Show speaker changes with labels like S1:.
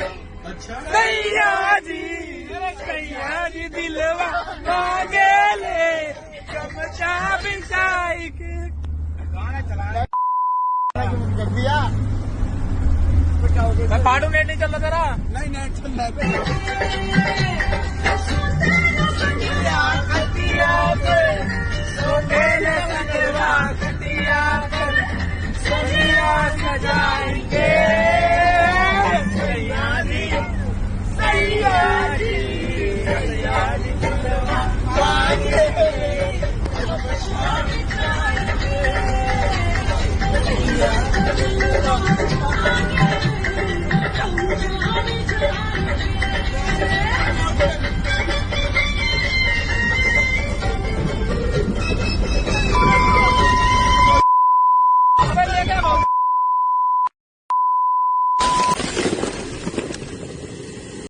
S1: अच्छा
S2: सैया जी दिलवा मांगे ले चमचा बिछाई के
S1: गाना चला कर दिया।
S2: मैं पाडू नेट नहीं चल रहा तेरा।
S1: नहीं नेट चल रहा
S2: सजाएंगे सैया जी